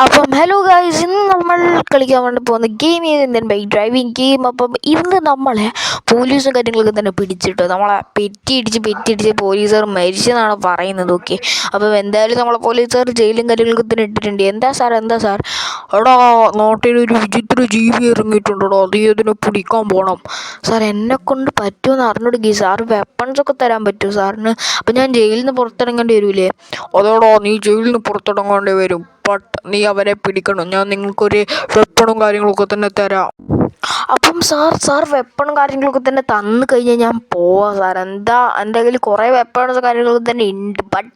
അപ്പം hello guys, ഇന്ന് നമ്മൾ കളിക്കാൻ വേണ്ടി പോകുന്ന ഗെയിം ഏതെന്ന് ബൈക്ക് ഡ്രൈവിംഗ് ഗെയിം. അപ്പം ഇന്ന് നമ്മളെ പോലീസും കാര്യങ്ങളൊക്കെ തന്നെ പിടിച്ചിട്ടു നമ്മളെ പെറ്റിയിടിച്ച് പോലീസുകാർ മരിച്ചെന്നാണ് പറയുന്നത്. ഓക്കെ, അപ്പം എന്തായാലും നമ്മളെ പോലീസുകാർ ജയിലും കാര്യങ്ങളൊക്കെ തന്നെ ഇട്ടിട്ടുണ്ട്. എന്താ സാർ എടാ, നാട്ടിലൊരു വിചിത്ര ജീവി ഇറങ്ങിയിട്ടുണ്ടോ, അത് ഇതിനെ പിടിക്കാൻ പോകണം സാർ. എന്നെക്കൊണ്ട് പറ്റുമെന്ന് അറിഞ്ഞിടുകി സാർ. വെപ്പൺസൊക്കെ തരാൻ പറ്റുമോ സാറിന്? അപ്പം ഞാൻ ജയിലിൽ നിന്ന് പുറത്തിറങ്ങേണ്ടി വരൂലേ? അതോടോ, നീ ജയിലിൽ നിന്ന് പുറത്തിറങ്ങേണ്ടി വരും. ബട്ട് നീ അവരെ പിടിക്കണം. ഞാൻ നിങ്ങൾക്കൊരു വെപ്പണും കാര്യങ്ങളൊക്കെ തന്നെ തരാം. അപ്പം സാർ വെപ്പണും കാര്യങ്ങളൊക്കെ തന്നെ തന്നു കഴിഞ്ഞാൽ ഞാൻ പോവാം സാർ. എൻ്റെ കയ്യിൽ കുറേ വെപ്പൺസ് കാര്യങ്ങളൊക്കെ തന്നെ ഉണ്ട്. ബട്ട്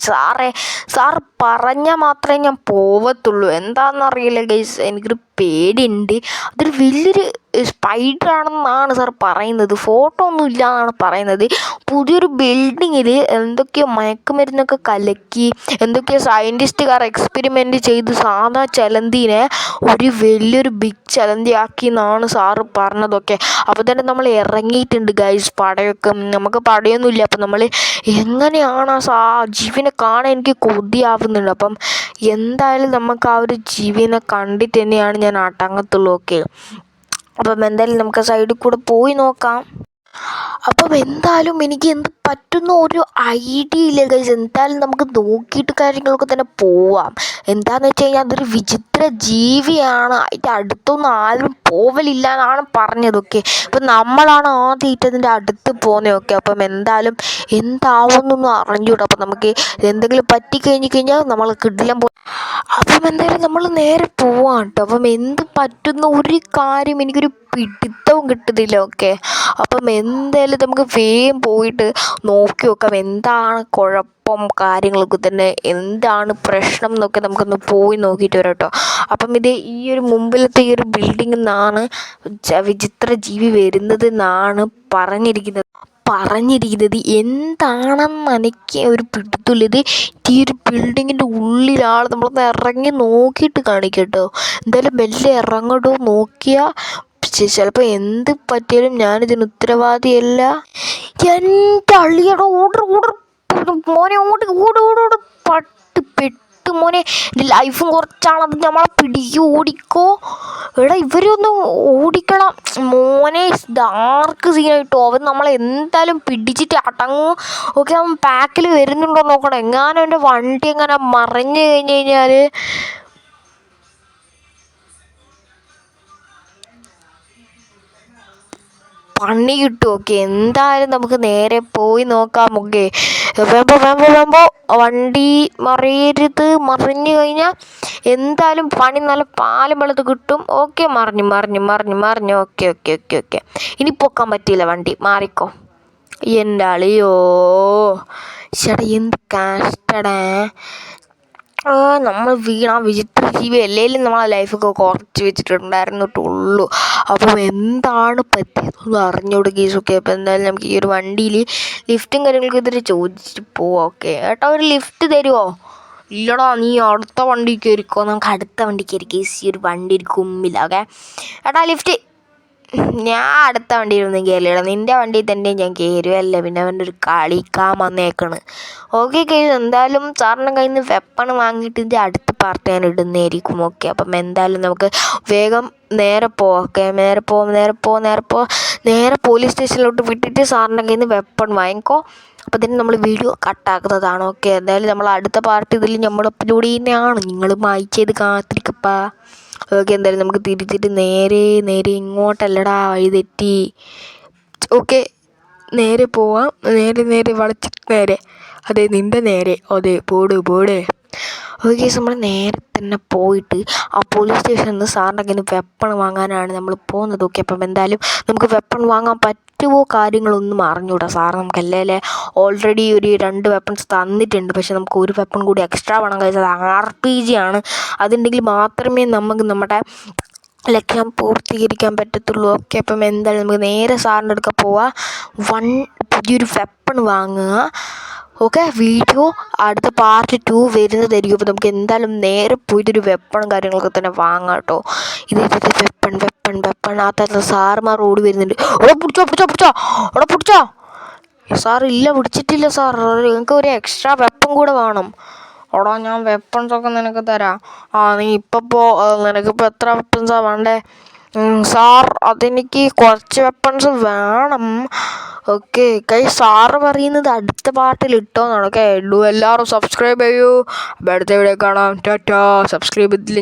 സാർ പറഞ്ഞാൽ മാത്രമേ ഞാൻ പോവത്തുള്ളൂ. എന്താണെന്നറിയില്ല ഗൈസ്, എനിക്കൊരു പേടിയുണ്ട്. അതൊരു വലിയൊരു സ്പൈഡർ ആണെന്നാണ് സാർ പറയുന്നത്. ഫോട്ടോ ഒന്നും ഇല്ല എന്നാണ് പറയുന്നത്. പുതിയൊരു ബിൽഡിങ്ങിൽ എന്തൊക്കെയോ മയക്കുമരുന്നൊക്കെ കലക്കി എന്തൊക്കെയോ സയൻറ്റിസ്റ്റുകാർ എക്സ്പെരിമെൻ്റ് ചെയ്ത് സാധാ ചലന്തീനെ ഒരു വലിയൊരു ബിഗ് ചലന്തിയാക്കി എന്നാണ് സാറ് പറഞ്ഞതൊക്കെ. അപ്പോൾ തന്നെ നമ്മൾ ഇറങ്ങിയിട്ടുണ്ട് ഗൈസ്, പടയൊക്കെ. നമുക്ക് പടയൊന്നുമില്ല. അപ്പം നമ്മൾ എങ്ങനെയാണ് ആ ജീവനെ കാണാൻ എനിക്ക് കൊതിയാവുന്നുണ്ട്. അപ്പം എന്തായാലും നമുക്ക് ആ ഒരു ജീവനെ കണ്ടിട്ട് തന്നെയാണ് ഞാൻ അടങ്ങത്തുള്ളൂ. ഓക്കെ, അപ്പം എന്തായാലും നമുക്ക് സൈഡിൽ കൂടെ പോയി നോക്കാം. അപ്പം എന്തായാലും എനിക്ക് എന്ത് പറ്റുന്ന ഒരു ഐഡിയ ഇല്ല ഗൈസ്. എന്തായാലും നമുക്ക് നോക്കിയിട്ട് കാര്യങ്ങളൊക്കെ തന്നെ പോവാം. എന്താണെന്ന് വെച്ച് കഴിഞ്ഞാൽ അതൊരു വിചിത്ര ജീവിയാണ്. അതിൻ്റെ അടുത്തൊന്നും ആരും പോവലില്ല എന്നാണ് പറഞ്ഞതൊക്കെ. അപ്പം നമ്മളാണ് ആദ്യമായിട്ട് അതിൻ്റെ അടുത്ത് പോകുന്നതൊക്കെ. അപ്പം എന്തായാലും എന്താവുമെന്നൊന്നും അറിഞ്ഞൂടാ. അപ്പം നമുക്ക് എന്തെങ്കിലും പറ്റിക്കഴിഞ്ഞാൽ നമ്മൾ കിടിലം അപ്പം എന്തായാലും നമ്മൾ നേരെ പോവാം കേട്ടോ. അപ്പം എന്ത് പറ്റുന്ന ഒരു കാര്യം എനിക്കൊരു പിടുത്തവും കിട്ടുന്നില്ല. ഓക്കെ, അപ്പം എന്തായാലും നമുക്ക് വേഗം പോയിട്ട് നോക്കി നോക്കാം എന്താണ് കുഴപ്പം കാര്യങ്ങളൊക്കെ തന്നെ, എന്താണ് പ്രശ്നം എന്നൊക്കെ നമുക്കൊന്ന് പോയി നോക്കിയിട്ട് വരാം കേട്ടോ. അപ്പം ഈ ഒരു മുമ്പിലത്തെ ഈ ഒരു ബിൽഡിങ്ങിൽ നിന്നാണ് വിചിത്ര ജീവി വരുന്നത് എന്നാണ് പറഞ്ഞിരിക്കുന്നത്. എന്താണെന്ന് എനിക്ക് ഒരു പിടുത്തമില്ല. ഈ ഒരു ബിൽഡിങ്ങിൻ്റെ ഉള്ളിലാണ്. നമ്മളൊന്ന് ഇറങ്ങി നോക്കിയിട്ട് കാണിക്കാം കേട്ടോ. എന്തായാലും മെല്ലെ ഇറങ്ങട്ടോ. നോക്കിയാൽ ചിലപ്പോൾ എന്ത് പറ്റിയാലും ഞാനിതിന് ഉത്തരവാദിയല്ല. എൻ്റെ അള്ളിയുടെ ഓർഡർ മോനെ, ഓട് പെട്ടു മോനെ. എൻ്റെ ലൈഫും കുറച്ചാണ്. അത് നമ്മളെ ഓടിക്കോ എടാ. ഇവരൊന്ന് ഓടിക്കണം മോനെ. ഡാർക്ക് സീനായിട്ടോ. അവൻ നമ്മളെ എന്തായാലും പിടിച്ചിട്ട് അടങ്ങും. ഓക്കെ, അവൻ പാക്കിൽ വരുന്നുണ്ടോ നോക്കണം. എങ്ങാനും എൻ്റെ വണ്ടി എങ്ങനെ മറിഞ്ഞു കഴിഞ്ഞാൽ പണി കിട്ടും. ഓക്കെ, എന്തായാലും നമുക്ക് നേരെ പോയി നോക്കാം. ഓക്കെ, വേമ്പോ വണ്ടി മറിഞ്ഞു കഴിഞ്ഞാൽ എന്തായാലും പണി നല്ല പാലും വെള്ളത്ത് കിട്ടും. ഓക്കെ, മറിഞ്ഞു. ഓക്കെ. ഇനി പൊക്കാൻ പറ്റിയില്ല, വണ്ടി മാറിക്കോ. എൻ്റെ അളിയോ ചേട്ടാ, എന്ത് കഷ്ടടേ. നമ്മൾ ആ വിചിത്ര ജീവി അല്ലെങ്കിലും നമ്മളെ ലൈഫൊക്കെ കുറച്ച് വെച്ചിട്ടുണ്ടായിരുന്നിട്ടുള്ളൂ. അപ്പം എന്താണ് പറ്റിയതെന്ന് അറിഞ്ഞുകൂടെ കേസൊക്കെ. അപ്പോൾ എന്തായാലും നമുക്ക് ഈ ഒരു വണ്ടിയിൽ ലിഫ്റ്റും കാര്യങ്ങളൊക്കെ ഇതിൽ ചോദിച്ചിട്ട് പോവാം. ഓക്കെ ഏട്ടാ, ഒരു ലിഫ്റ്റ് തരുമോ? ഇല്ലടാ, നീ അടുത്ത വണ്ടി കയറിക്കോ. നമുക്ക് അടുത്ത വണ്ടി കയറി കേസ്. ഈ ഒരു വണ്ടി കുമ്മില്ല. ഓക്കെ ഏട്ടാ, ലിഫ്റ്റ്. ഞാൻ അടുത്ത വണ്ടിയിലൊന്നും കയറിയില്ല. നിൻ്റെ വണ്ടിയിൽ തന്നെ ഞാൻ കയറുമല്ല. പിന്നെ അവൻ്റെ ഒരു കളിക്കാൻ വന്നേക്കണ്. ഓക്കെ കേസ്, എന്തായാലും സാറിൻ്റെ കയ്യിൽ നിന്ന് വെപ്പൺ വാങ്ങിയിട്ട് ഇതിൻ്റെ അടുത്ത പാർട്ട് ഞാൻ ഇടുന്നതായിരിക്കും. ഓക്കെ, അപ്പം എന്തായാലും നമുക്ക് വേഗം നേരെ പോവാം. ഓക്കെ, നേരെ പോലീസ് സ്റ്റേഷനിലോട്ട് വിട്ടിട്ട് സാറിൻ്റെ കയ്യിൽ നിന്ന് വെപ്പൺ വാങ്ങിക്കോ. അപ്പോൾ തന്നെ നമ്മൾ വീഡിയോ കട്ടാക്കുന്നതാണ്. ഓക്കെ, എന്തായാലും നമ്മൾ അടുത്ത പാർട്ട് ഇതിൽ നമ്മൾ അപ്ലോഡ് ചെയ്യുന്നതാണ്. നിങ്ങൾ വായിച്ചത് കാത്തിരിക്കപ്പാ. ഓക്കെ, എന്തായാലും നമുക്ക് തിരിച്ചിട്ട് നേരെ ഇങ്ങോട്ടല്ലടാ, വഴി തെറ്റി. ഓക്കെ, നേരെ പോവാം. നേരെ വളച്ചിട്ട് നേരെ. അതെ, നിൻ്റെ നേരെ. അതെ, പോട്. ഓക്കെ, നമ്മൾ നേരെ തന്നെ പോയിട്ട് ആ പോലീസ് സ്റ്റേഷനിൽ നിന്ന് സാറിൻ്റെ കയ്യിൽ നിന്ന് വെപ്പൺ വാങ്ങാനാണ് നമ്മൾ പോകുന്നത്. ഓക്കെ, അപ്പം എന്തായാലും നമുക്ക് വെപ്പൺ വാങ്ങാൻ പറ്റുമോ കാര്യങ്ങളൊന്നും അറിഞ്ഞൂടാ. സാർ നമുക്ക് അല്ലേ ഓൾറെഡി ഒരു 2 വെപ്പൺസ് തന്നിട്ടുണ്ട്. പക്ഷെ നമുക്ക് ഒരു വെപ്പൺ കൂടി എക്സ്ട്രാ വേണം. കഴിച്ചത് RPG ആണ്. അതുണ്ടെങ്കിൽ മാത്രമേ നമുക്ക് നമ്മുടെ ലക്ഷ്യം പൂർത്തീകരിക്കാൻ പറ്റത്തുള്ളൂ. ഓക്കെ, അപ്പം എന്തായാലും നമുക്ക് നേരെ സാറിൻ്റെ അടുക്ക പോവാം. പുതിയൊരു വെപ്പൺ വാങ്ങുക. ഓക്കെ, വീഡിയോ അടുത്ത പാർട്ട് 2 വരുന്നതായിരിക്കും. അപ്പോൾ നമുക്ക് എന്തായാലും നേരെ പോയിട്ടൊരു വെപ്പണും കാര്യങ്ങളൊക്കെ തന്നെ വാങ്ങാം കേട്ടോ. ഇത് വെപ്പൺ ആ സാറുമാർ ഓടി വരുന്നുണ്ട്. പിടിച്ചോ. സാർ ഇല്ല, പിടിച്ചിട്ടില്ല സാർ. നിങ്ങൾക്ക് ഒരു എക്സ്ട്രാ വെപ്പൺ കൂടെ വേണം. എടാ ഞാൻ വെപ്പൺസൊക്കെ നിനക്ക് തരാം. നീ ഇപ്പം പോ. നിനക്കിപ്പോൾ എത്ര വെപ്പൺസാണ് വേണ്ടേ? സാർ അതെനിക്ക് കുറച്ച് വെപ്പൺസ് വേണം. ഓക്കെ ഗൈസ്, സാറ് പറയുന്നത് അടുത്ത പാർട്ടിൽ ഇട്ടോന്നാണ്. ഓക്കെ, എല്ലാവരും സബ്സ്ക്രൈബ് ചെയ്യൂ. അപ്പോൾ അടുത്ത വീഡിയോ കാണാം. ടാറ്റാ. സബ്സ്ക്രൈബ് ചെയ്തില്ല